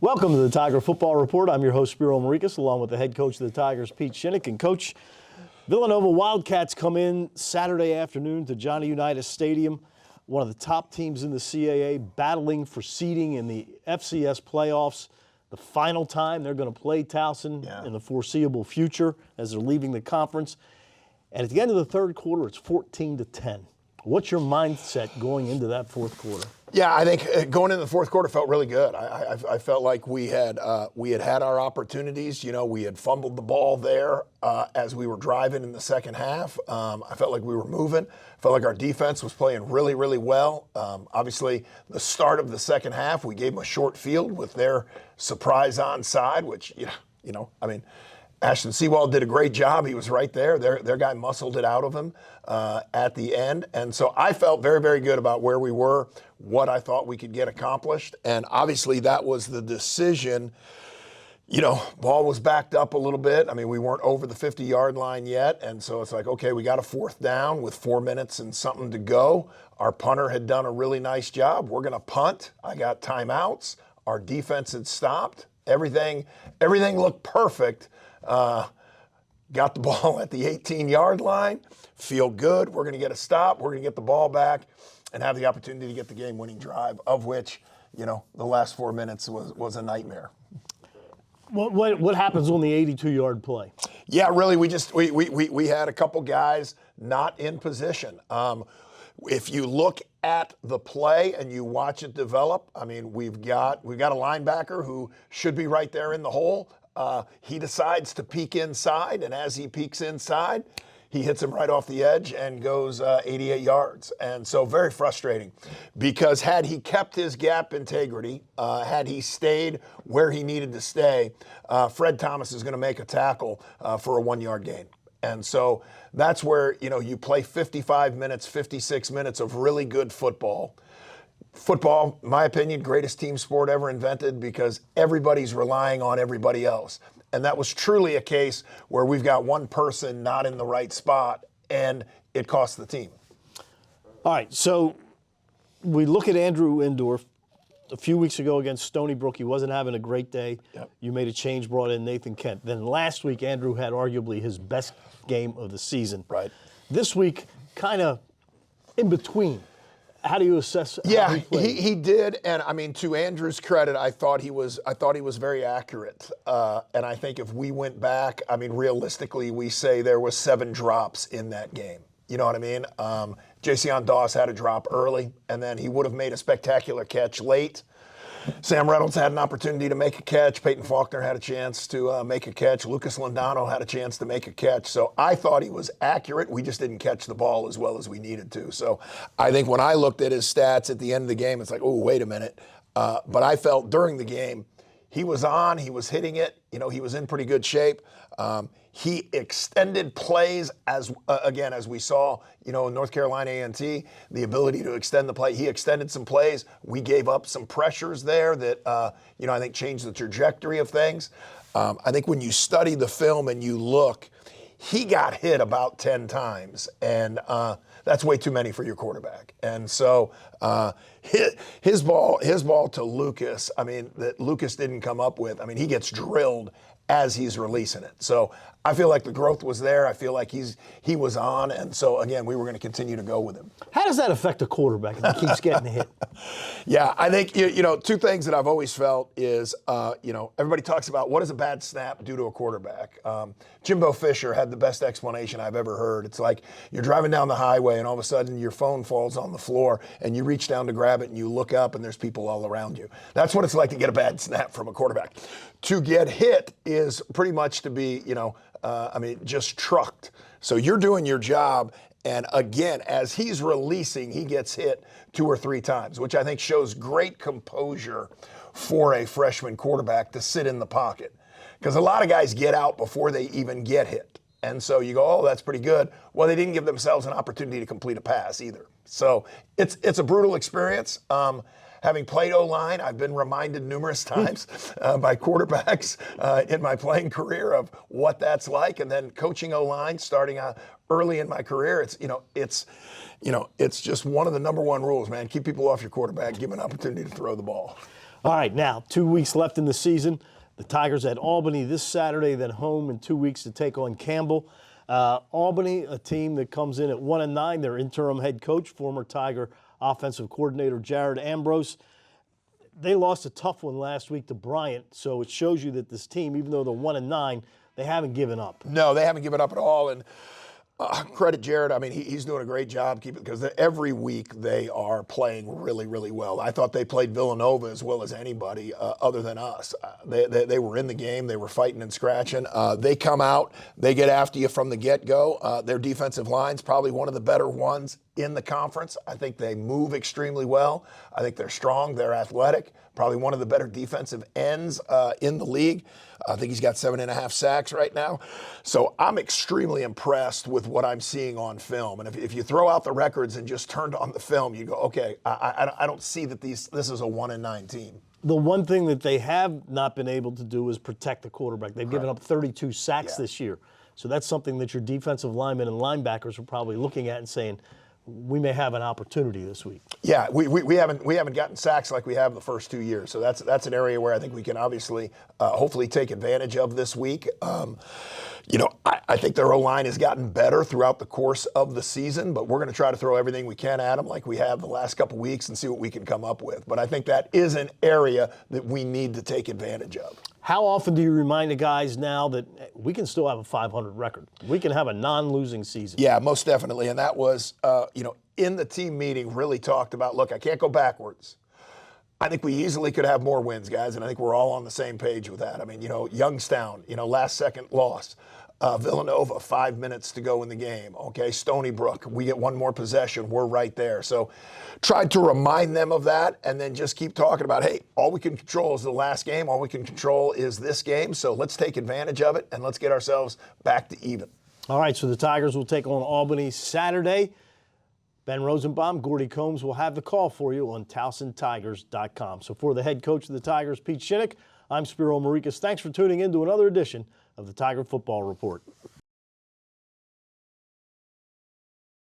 Welcome to the Tiger Football Report. I'm your host, Spiro Maricas, along with the head coach of the Tigers, Pete Shinnick. And Coach, Villanova Wildcats come in Saturday afternoon to Johnny Unitas Stadium, one of the top teams in the CAA, battling for seeding in the FCS playoffs. The final time they're going to play Towson in the foreseeable future as they're leaving the conference. And at the end of the third quarter, it's 14-10. What's your mindset going into that fourth quarter? Yeah, I think going into the fourth quarter felt really good. I felt like we had our opportunities. You know, we had fumbled the ball there as we were driving in the second half. I felt like we were moving. I felt like our defense was playing really, really well. Obviously, the start of the second half, we gave them a short field with their surprise onside, which, Ashton Sewald did a great job. He was right there. Their guy muscled it out of him at the end. And so I felt very, very good about where we were, what I thought we could get accomplished. And obviously that was the decision. You know, ball was backed up a little bit. I mean, we weren't over the 50-yard line yet. And so it's like, okay, we got a fourth down with 4 minutes and something to go. Our punter had done a really nice job. We're going to punt. I got timeouts. Our defense had stopped. Everything looked perfect. Got the ball at the 18-yard line, feel good. We're going to get a stop. We're going to get the ball back and have the opportunity to get the game-winning drive, of which, you know, the last 4 minutes was a nightmare. What happens on the 82-yard play? Yeah, really, we had a couple guys not in position. If you look at the play and you watch it develop, I mean, we've got a linebacker who should be right there in the hole. He decides to peek inside, and as he peeks inside, he hits him right off the edge and goes 88 yards. And so very frustrating, because had he kept his gap integrity, had he stayed where he needed to stay, Fred Thomas is going to make a tackle for a 1-yard gain. And so that's where, you know, you play 55 minutes, 56 minutes of really good football. Football, in my opinion, greatest team sport ever invented, because everybody's relying on everybody else. And that was truly a case where we've got one person not in the right spot, and it cost the team. All right, so we look at Andrew Indorf. A few weeks ago against Stony Brook, he wasn't having a great day. Yep. You made a change, brought in Nathan Kent. Then last week, Andrew had arguably his best game of the season. Right. This week, kind of in between. How do you assess how he played? He did, and I mean, to Andrew's credit, I thought he was very accurate. And I think if we went back, I mean, realistically, we say there was 7 drops in that game. You know what I mean? Jason Doss had a drop early, and then he would have made a spectacular catch late. Sam Reynolds had an opportunity to make a catch. Peyton Faulkner had a chance to make a catch. Lucas Londano had a chance to make a catch. So I thought he was accurate. We just didn't catch the ball as well as we needed to. So I think when I looked at his stats at the end of the game, it's like, oh, wait a minute. But I felt during the game, he was on, he was hitting it. You know, he was in pretty good shape. He extended plays as we saw, you know, in North Carolina A&T, the ability to extend the play. He extended some plays. We gave up some pressures there that, I think changed the trajectory of things. I think when you study the film and you look, he got hit about 10 times, and that's way too many for your quarterback. And so his ball to Lucas, I mean, that Lucas didn't come up with, I mean, he gets drilled as he's releasing it. So I feel like the growth was there. I feel like he was on. And so, again, we were going to continue to go with him. How does that affect a quarterback if he keeps getting hit? Yeah, I think, two things that I've always felt is, everybody talks about what does a bad snap do to a quarterback. Jimbo Fisher had the best explanation I've ever heard. It's like you're driving down the highway and all of a sudden your phone falls on the floor and you reach down to grab it and you look up and there's people all around you. That's what it's like to get a bad snap from a quarterback. To get hit is pretty much to be, just trucked. So you're doing your job, and again, as he's releasing, he gets hit 2 or 3 times, which I think shows great composure for a freshman quarterback to sit in the pocket. Because a lot of guys get out before they even get hit. And so you go, oh, that's pretty good. Well, they didn't give themselves an opportunity to complete a pass either. So it's a brutal experience. Having played O-line, I've been reminded numerous times by quarterbacks in my playing career of what that's like. And then coaching O-line, starting early in my career, it's just one of the number 1 rules, man. Keep people off your quarterback. Give them an opportunity to throw the ball. All right, now 2 weeks left in the season. The Tigers at Albany this Saturday, then home in 2 weeks to take on Campbell. Albany, a team that comes in at 1-9. Their interim head coach, former Tiger offensive coordinator Jared Ambrose. They lost a tough one last week to Bryant, so it shows you that this team, even though they're 1-9, they haven't given up. No, they haven't given up at all. And credit Jared. I mean, he's doing a great job keeping, because every week they are playing really, really well. I thought they played Villanova as well as anybody other than us. They were in the game. They were fighting and scratching. They come out. They get after you from the get-go. Their defensive line's probably one of the better ones in the conference. I think they move extremely well. I think they're strong. They're athletic. Probably one of the better defensive ends in the league. I think he's got 7.5 sacks right now. So I'm extremely impressed with what I'm seeing on film. And if you throw out the records and just turned on the film, you go, okay, I don't see that this is a 1-9 team. The one thing that they have not been able to do is protect the quarterback. They've given up 32 sacks this year. So that's something that your defensive linemen and linebackers are probably looking at and saying, we may have an opportunity this week. Yeah, we haven't gotten sacks like we have the first 2 years. So that's an area where I think we can obviously hopefully take advantage of this week. I think their O-line has gotten better throughout the course of the season, but we're going to try to throw everything we can at them like we have the last couple weeks and see what we can come up with. But I think that is an area that we need to take advantage of. How often do you remind the guys now that we can still have a 500 record? We can have a non-losing season. Yeah, most definitely. And that was, in the team meeting, really talked about, look, I can't go backwards. I think we easily could have more wins, guys, and I think we're all on the same page with that. I mean, Youngstown, last second loss. Villanova, 5 minutes to go in the game. Okay, Stony Brook, we get one more possession, we're right there. So tried to remind them of that and then just keep talking about, hey, all we can control is the last game. All we can control is this game. So let's take advantage of it and let's get ourselves back to even. All right, so the Tigers will take on Albany Saturday. Ben Rosenbaum, Gordy Combs will have the call for you on TowsonTigers.com. So for the head coach of the Tigers, Pete Shinnick, I'm Spiro Marikas. Thanks for tuning in to another edition of the Tiger Football Report.